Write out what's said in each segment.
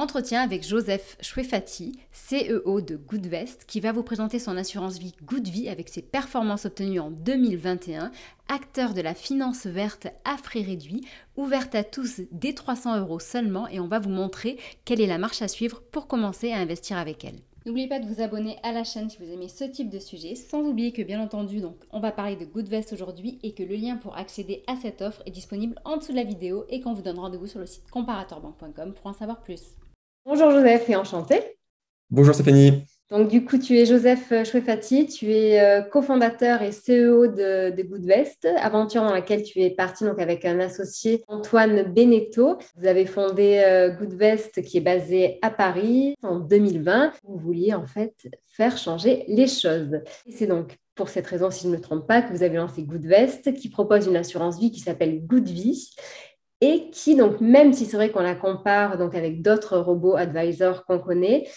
Entretien avec Joseph Chouefati, CEO de Goodvest, qui va vous présenter son assurance vie Goodvie avec ses performances obtenues en 2021, acteur de la finance verte à frais réduits, ouverte à tous dès 300 € seulement, et on va vous montrer quelle est la marche à suivre pour commencer à investir avec elle. N'oubliez pas de vous abonner à la chaîne si vous aimez ce type de sujet, sans oublier que bien entendu, on va parler de Goodvest aujourd'hui et que le lien pour accéder à cette offre est disponible en dessous de la vidéo et qu'on vous donne rendez-vous sur le site comparatorbank.com pour en savoir plus. Bonjour Joseph et enchanté. Bonjour Stéphanie. Donc du coup, tu es Joseph Chouefati, tu es cofondateur et CEO de Goodvest, aventure dans laquelle tu es parti donc avec un associé Antoine Beneteau. Vous avez fondé Goodvest qui est basé à Paris en 2020. Vous vouliez en fait faire changer les choses. Et c'est donc pour cette raison, si je ne me trompe pas, que vous avez lancé Goodvest qui propose une assurance vie qui s'appelle Goodvie. Et qui, donc, même si c'est vrai qu'on la compare donc, avec d'autres robots advisors qu'on connaît,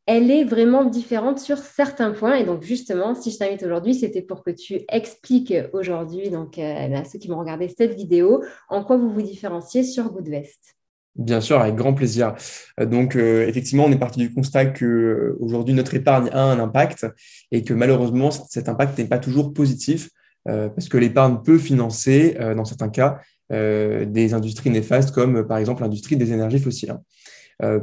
elle est vraiment différente sur certains points. Et donc, justement, si je t'invite aujourd'hui, c'était pour que tu expliques aujourd'hui donc, à ceux qui vont regarder cette vidéo en quoi vous vous différenciez sur Goodvest. Bien sûr, avec grand plaisir. Effectivement, on est parti du constat que aujourd'hui notre épargne a un impact et que malheureusement, cet impact n'est pas toujours positif parce que l'épargne peut financer, dans certains cas, des industries néfastes comme par exemple l'industrie des énergies fossiles.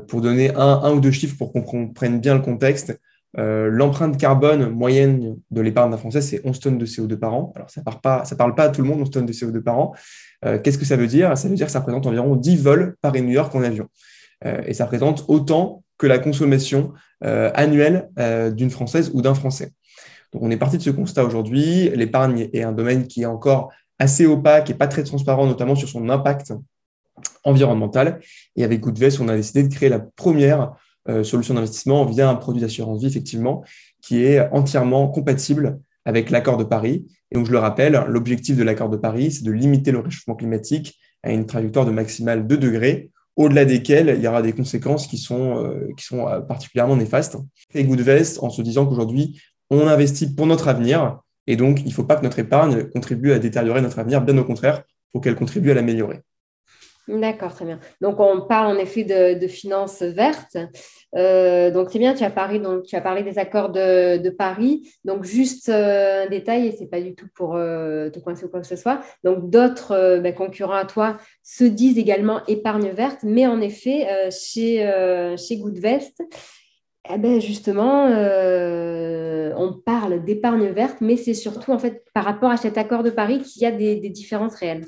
Pour donner un ou deux chiffres pour qu'on comprenne bien le contexte, l'empreinte carbone moyenne de l'épargne d'un Français, c'est 11 tonnes de CO2 par an. Alors, ça parle pas à tout le monde, 11 tonnes de CO2 par an. Qu'est-ce que ça veut dire? Ça veut dire que ça représente environ 10 vols Paris-New York en avion. Et ça représente autant que la consommation annuelle d'une Française ou d'un Français. Donc, on est parti de ce constat aujourd'hui. L'épargne est un domaine qui est encore assez opaque et pas très transparent, notamment sur son impact environnementale. Et avec Goodvest, on a décidé de créer la première solution d'investissement via un produit d'assurance vie, effectivement, qui est entièrement compatible avec l'accord de Paris. Et donc, je le rappelle, l'objectif de l'accord de Paris, c'est de limiter le réchauffement climatique à une trajectoire de maximal 2 degrés, au-delà desquels il y aura des conséquences qui sont particulièrement néfastes. Et Goodvest, en se disant qu'aujourd'hui, on investit pour notre avenir, et donc il ne faut pas que notre épargne contribue à détériorer notre avenir, bien au contraire, il faut qu'elle contribue à l'améliorer. D'accord, très bien. Donc, on parle en effet de finances vertes. Donc, c'est bien, tu as parlé des accords de Paris. Donc, juste un détail, et ce n'est pas du tout pour te coincer ou quoi que ce soit. Donc, d'autres concurrents à toi se disent également épargne verte, mais en effet, chez Goodvest, justement, on parle d'épargne verte, mais c'est surtout en fait par rapport à cet accord de Paris qu'il y a des différences réelles.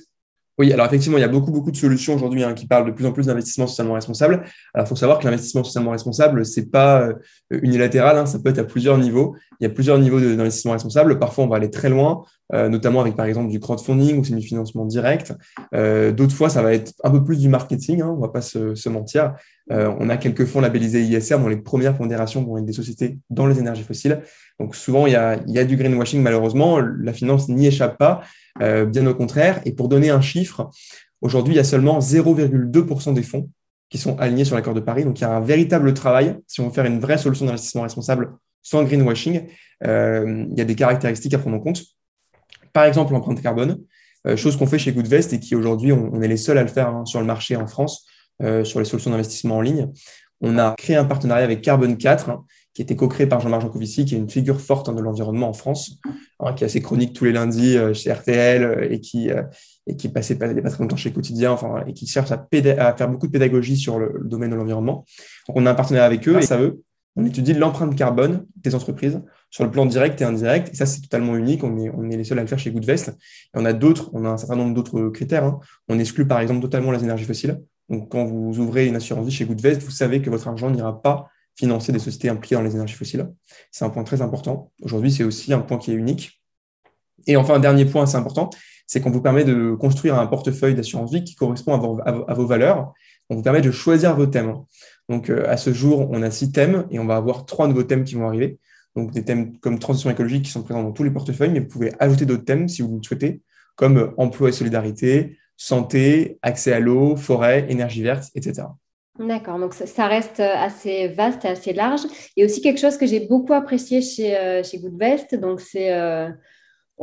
Oui, alors effectivement, il y a beaucoup de solutions aujourd'hui qui parlent de plus en plus d'investissement socialement responsable. Alors, il faut savoir que l'investissement socialement responsable, ce n'est pas unilatéral, ça peut être à plusieurs niveaux. Il y a plusieurs niveaux d'investissement responsable. Parfois, on va aller très loin, notamment avec, par exemple, du crowdfunding ou c'est du financement direct. D'autres fois, ça va être un peu plus du marketing, on ne va pas se mentir. On a quelques fonds labellisés ISR dont les premières pondérations vont être des sociétés dans les énergies fossiles. Donc, souvent, il y a du greenwashing, malheureusement. La finance n'y échappe pas. Bien au contraire. Et pour donner un chiffre, aujourd'hui, il y a seulement 0,2% des fonds qui sont alignés sur l'accord de Paris. Donc, il y a un véritable travail. Si on veut faire une vraie solution d'investissement responsable sans greenwashing, il y a des caractéristiques à prendre en compte. Par exemple, l'empreinte carbone, chose qu'on fait chez Goodvest et qui aujourd'hui, on est les seuls à le faire sur le marché en France, sur les solutions d'investissement en ligne. On a créé un partenariat avec Carbone 4, qui a été co-créé par Jean-Marc Jancovici, qui est une figure forte de l'environnement en France, qui a ses chroniques tous les lundis chez RTL et qui passait il n'y a pas très longtemps chez Quotidien, et qui cherche à faire beaucoup de pédagogie sur le domaine de l'environnement. Donc, on a un partenariat avec eux et ça eux, on étudie l'empreinte carbone des entreprises sur le plan direct et indirect. Et ça, c'est totalement unique. On est les seuls à le faire chez Goodvest. Et on a un certain nombre d'autres critères. On exclut par exemple totalement les énergies fossiles. Donc, quand vous ouvrez une assurance vie chez Goodvest, vous savez que votre argent n'ira pas financer des sociétés impliquées dans les énergies fossiles. C'est un point très important. Aujourd'hui, c'est aussi un point qui est unique. Et enfin, un dernier point assez important, c'est qu'on vous permet de construire un portefeuille d'assurance vie qui correspond à vos valeurs. On vous permet de choisir vos thèmes. Donc, à ce jour, on a 6 thèmes et on va avoir 3 nouveaux thèmes qui vont arriver. Donc, des thèmes comme transition écologique qui sont présents dans tous les portefeuilles, mais vous pouvez ajouter d'autres thèmes si vous le souhaitez, comme emploi et solidarité, santé, accès à l'eau, forêt, énergie verte, etc. D'accord, donc ça reste assez vaste et assez large. Et aussi quelque chose que j'ai beaucoup apprécié chez Goodvest, donc c'est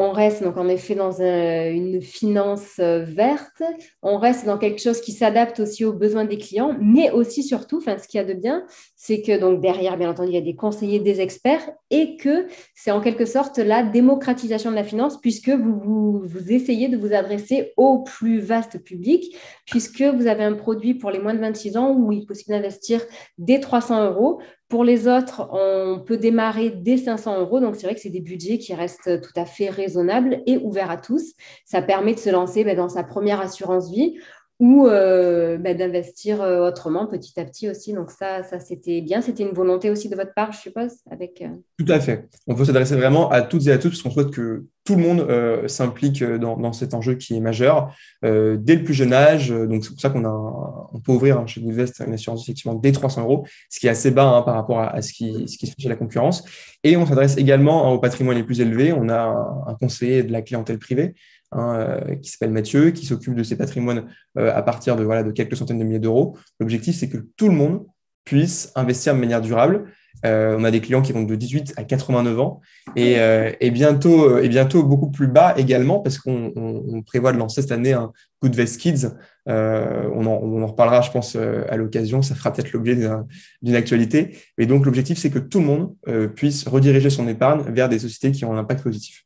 On reste donc en effet dans une finance verte, on reste dans quelque chose qui s'adapte aussi aux besoins des clients, mais aussi surtout, ce qu'il y a de bien, c'est que donc derrière, bien entendu, il y a des conseillers, des experts et que c'est en quelque sorte la démocratisation de la finance puisque vous essayez de vous adresser au plus vaste public puisque vous avez un produit pour les moins de 26 ans où il est possible d'investir dès 300 euros. Pour les autres, on peut démarrer dès 500 euros. Donc, c'est vrai que c'est des budgets qui restent tout à fait raisonnables et ouverts à tous. Ça permet de se lancer dans sa première assurance vie ou d'investir autrement petit à petit aussi. Donc, ça c'était bien. C'était une volonté aussi de votre part, je suppose, avec… Tout à fait. On peut s'adresser vraiment à toutes et à tous parce qu'on souhaite que tout le monde s'implique dans cet enjeu qui est majeur dès le plus jeune âge. Donc, c'est pour ça on peut ouvrir chez Goodvest une assurance effectivement dès 300 euros, ce qui est assez bas par rapport à ce qui se fait chez la concurrence. Et on s'adresse également au patrimoine les plus élevés. On a un conseiller de la clientèle privée qui s'appelle Mathieu, qui s'occupe de ces patrimoines à partir de quelques centaines de milliers d'euros. L'objectif, c'est que tout le monde puisse investir de manière durable. On a des clients qui vont de 18 à 89 ans et bientôt beaucoup plus bas également parce qu'on prévoit de lancer cette année un Goodvest Kids. On en reparlera, je pense, à l'occasion. Ça fera peut-être l'objet d'une actualité. Et donc, l'objectif, c'est que tout le monde puisse rediriger son épargne vers des sociétés qui ont un impact positif.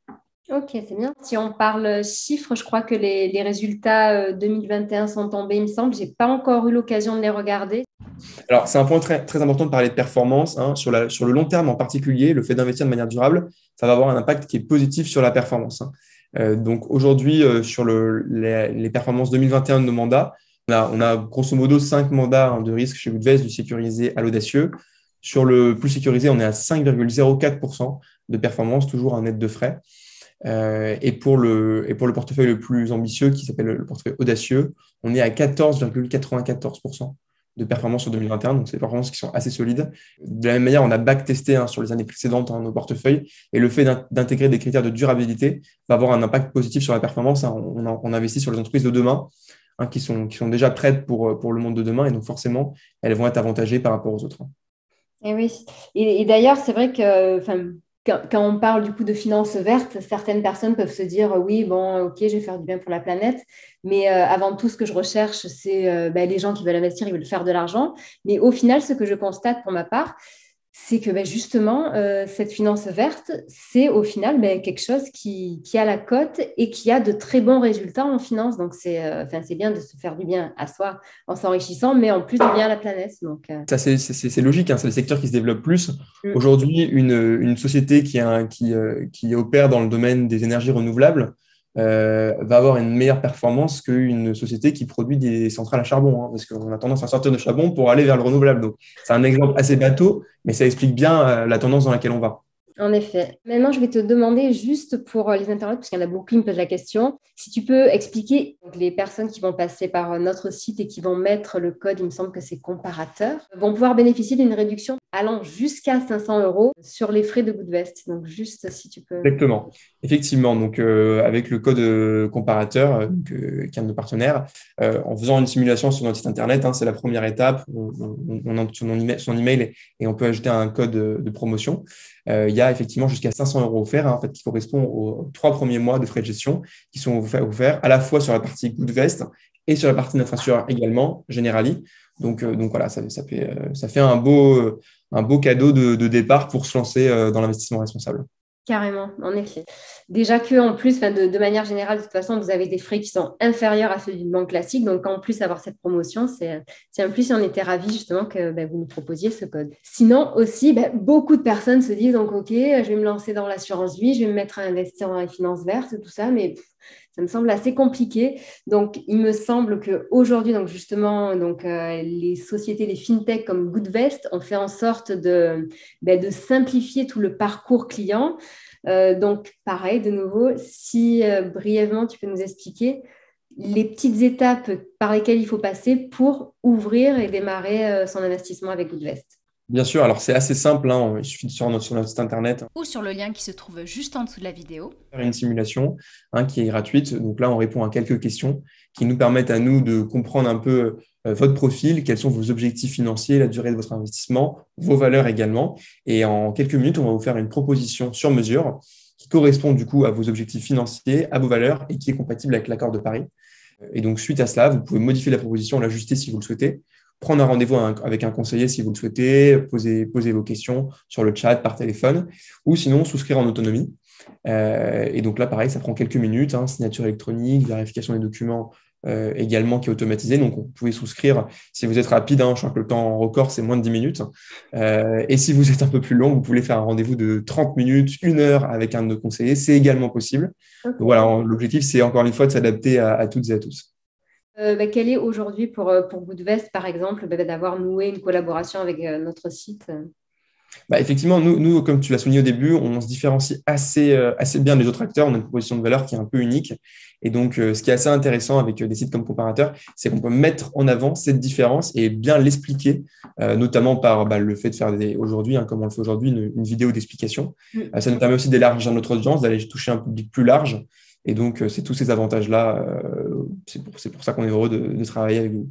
Ok, c'est bien. Si on parle chiffres, je crois que les résultats 2021 sont tombés, il me semble. Je n'ai pas encore eu l'occasion de les regarder. Alors, c'est un point très, très important de parler de performance. Sur le long terme en particulier, le fait d'investir de manière durable, ça va avoir un impact qui est positif sur la performance. Donc, aujourd'hui, sur les performances 2021 de nos mandats, on a grosso modo 5 mandats de risque chez Goodvest, du sécurisé à l'audacieux. Sur le plus sécurisé, on est à 5,04% de performance, toujours un net de frais. Et pour le portefeuille le plus ambitieux, qui s'appelle le portefeuille audacieux, on est à 14,94% de performance sur 2021. Donc, c'est des performances qui sont assez solides. De la même manière, on a backtesté sur les années précédentes nos portefeuilles. Et le fait d'intégrer des critères de durabilité va avoir un impact positif sur la performance. On investit sur les entreprises de demain qui sont déjà prêtes pour le monde de demain. Et donc, forcément, elles vont être avantagées par rapport aux autres. Et oui. Et d'ailleurs, c'est vrai que… Quand on parle du coup de finances vertes, certaines personnes peuvent se dire oui, bon, ok, je vais faire du bien pour la planète, mais avant tout, ce que je recherche, c'est les gens qui veulent investir, ils veulent faire de l'argent. Mais au final, ce que je constate pour ma part, c'est que justement, cette finance verte, c'est au final quelque chose qui a la cote et qui a de très bons résultats en finance. Donc, c'est bien de se faire du bien à soi en s'enrichissant, mais en plus du bien à la planète. Donc, Ça, c'est logique, c'est le secteur qui se développe plus. Aujourd'hui, une société qui opère dans le domaine des énergies renouvelables va avoir une meilleure performance qu'une société qui produit des centrales à charbon, parce qu'on a tendance à sortir de charbon pour aller vers le renouvelable. Donc, c'est un exemple assez bateau, mais ça explique bien la tendance dans laquelle on va. En effet. Maintenant, je vais te demander juste pour les internautes, parce qu'il y en a beaucoup qui me posent la question, si tu peux expliquer les personnes qui vont passer par notre site et qui vont mettre le code, il me semble que c'est comparateur, vont pouvoir bénéficier d'une réduction allant jusqu'à 500 euros sur les frais de Goodvest. Donc, juste si tu peux… Exactement. Effectivement, donc avec le code comparateur, qui est un de nos partenaires, en faisant une simulation sur notre site internet, c'est la première étape. On entre son email et on peut ajouter un code de promotion. Il y a effectivement jusqu'à 500 euros offerts, qui correspond aux 3 premiers mois de frais de gestion qui sont offerts à la fois sur la partie Goodvest et sur la partie notre assureur également, Generali. Donc voilà, ça fait un beau cadeau de départ pour se lancer dans l'investissement responsable. Carrément, en effet. Déjà qu'en plus, de manière générale, de toute façon, vous avez des frais qui sont inférieurs à ceux d'une banque classique. Donc, en plus, avoir cette promotion, c'est un plus. Et on était ravis justement que vous nous proposiez ce code. Sinon, aussi, beaucoup de personnes se disent, donc, OK, je vais me lancer dans l'assurance vie, je vais me mettre à investir dans les finances vertes, tout ça, mais ça me semble assez compliqué. Donc, il me semble qu'aujourd'hui, donc justement, les sociétés, les fintechs comme Goodvest ont fait en sorte de simplifier tout le parcours client. Donc, pareil, de nouveau, si brièvement, tu peux nous expliquer les petites étapes par lesquelles il faut passer pour ouvrir et démarrer son investissement avec Goodvest. Bien sûr, alors c'est assez simple, il suffit de sur notre site internet ou sur le lien qui se trouve juste en dessous de la vidéo. Faire une simulation qui est gratuite. Donc là, on répond à quelques questions qui nous permettent à nous de comprendre un peu votre profil, quels sont vos objectifs financiers, la durée de votre investissement, vos valeurs également. Et en quelques minutes, on va vous faire une proposition sur mesure qui correspond du coup à vos objectifs financiers, à vos valeurs et qui est compatible avec l'accord de Paris. Et donc, suite à cela, vous pouvez modifier la proposition, l'ajuster si vous le souhaitez, prendre un rendez-vous avec un conseiller si vous le souhaitez, poser vos questions sur le chat, par téléphone, ou sinon souscrire en autonomie. Et donc là, pareil, ça prend quelques minutes, hein, signature électronique, vérification des documents également qui est automatisée. Donc, vous pouvez souscrire si vous êtes rapide. Hein, je crois que le temps record, c'est moins de 10 minutes. Et si vous êtes un peu plus long, vous pouvez faire un rendez-vous de 30 minutes, 1 heure avec un de nos conseillers. C'est également possible. Okay. Donc, voilà, l'objectif, c'est encore une fois de s'adapter à toutes et à tous. Quel est aujourd'hui pour Goodvest, par exemple, d'avoir noué une collaboration avec notre site? Effectivement, nous, comme tu l'as souligné au début, on se différencie assez bien des autres acteurs. On a une proposition de valeur qui est un peu unique. Et donc, ce qui est assez intéressant avec des sites comme Comparateur, c'est qu'on peut mettre en avant cette différence et bien l'expliquer, notamment par le fait de faire aujourd'hui, comme on le fait aujourd'hui, une vidéo d'explication. Ça nous permet aussi d'élargir notre audience, d'aller toucher un public plus large. Et donc, c'est tous ces avantages-là. C'est pour ça qu'on est heureux de travailler avec vous.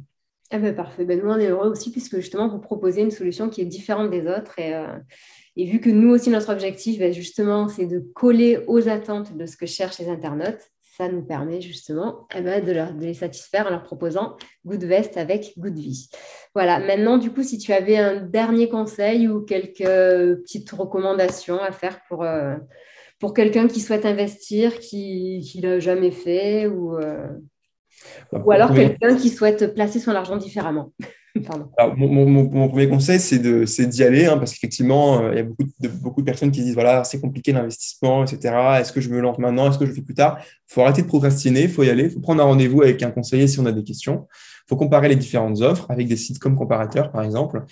Ah parfait. Nous, on est heureux aussi puisque justement, vous proposez une solution qui est différente des autres. Et vu que nous aussi, notre objectif, justement, c'est de coller aux attentes de ce que cherchent les internautes, ça nous permet justement de les satisfaire en leur proposant Goodvest avec Goodvie. Voilà. Maintenant, du coup, si tu avais un dernier conseil ou quelques petites recommandations à faire pour quelqu'un qui souhaite investir, qui ne l'a jamais fait ou alors quelqu'un qui souhaite placer son argent différemment. Pardon. Alors, mon premier conseil, c'est d'y aller, hein, parce qu'effectivement, il y a beaucoup de personnes qui se disent, voilà, c'est compliqué l'investissement, etc. Est-ce que je me lance maintenant? Est-ce que je le fais plus tard? Il faut arrêter de procrastiner, il faut y aller, il faut prendre un rendez-vous avec un conseiller si on a des questions. Il faut comparer les différentes offres avec des sites comme Comparateur, par exemple.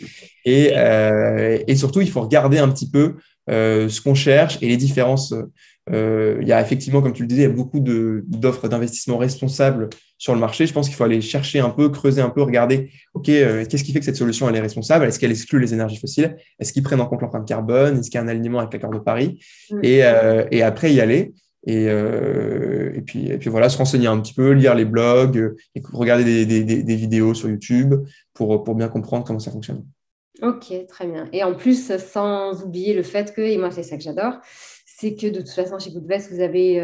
Et surtout, il faut regarder un petit peu ce qu'on cherche et les différences. Il y a effectivement, comme tu le disais, il y a beaucoup d'offres d'investissement responsables sur le marché. Je pense qu'il faut aller chercher un peu, creuser un peu, regarder, OK, qu'est-ce qui fait que cette solution elle est responsable? Est-ce qu'elle exclut les énergies fossiles? Est-ce qu'ils prennent en compte l'empreinte carbone? Est-ce qu'il y a un alignement avec l'accord de Paris? Et après, y aller. Et puis voilà, se renseigner un petit peu, lire les blogs, regarder des vidéos sur YouTube pour bien comprendre comment ça fonctionne. Ok, très bien. Et en plus, sans oublier le fait que, et moi c'est ça que j'adore, c'est que de toute façon chez Goodvest, vous avez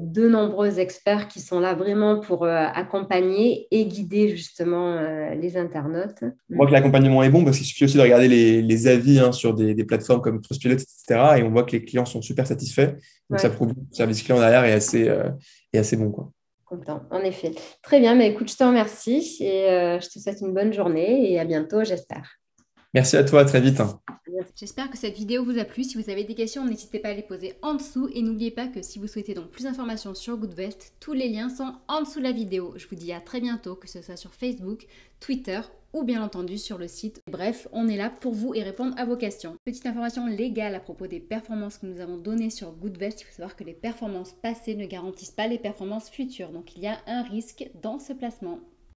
de nombreux experts qui sont là vraiment pour accompagner et guider justement les internautes. Je crois que l'accompagnement est bon parce qu'il suffit aussi de regarder les avis sur des plateformes comme Trustpilot, etc. Et on voit que les clients sont super satisfaits. Donc ça prouve que le service client derrière est assez bon, quoi. Content, en effet. Très bien, mais écoute, je te remercie et je te souhaite une bonne journée et à bientôt, j'espère. Merci à toi, à très vite. J'espère que cette vidéo vous a plu. Si vous avez des questions, n'hésitez pas à les poser en dessous. Et n'oubliez pas que si vous souhaitez donc plus d'informations sur Goodvest, tous les liens sont en dessous de la vidéo. Je vous dis à très bientôt, que ce soit sur Facebook, Twitter ou bien entendu sur le site. Bref, on est là pour vous et répondre à vos questions. Petite information légale à propos des performances que nous avons données sur Goodvest. Il faut savoir que les performances passées ne garantissent pas les performances futures. Donc il y a un risque dans ce placement.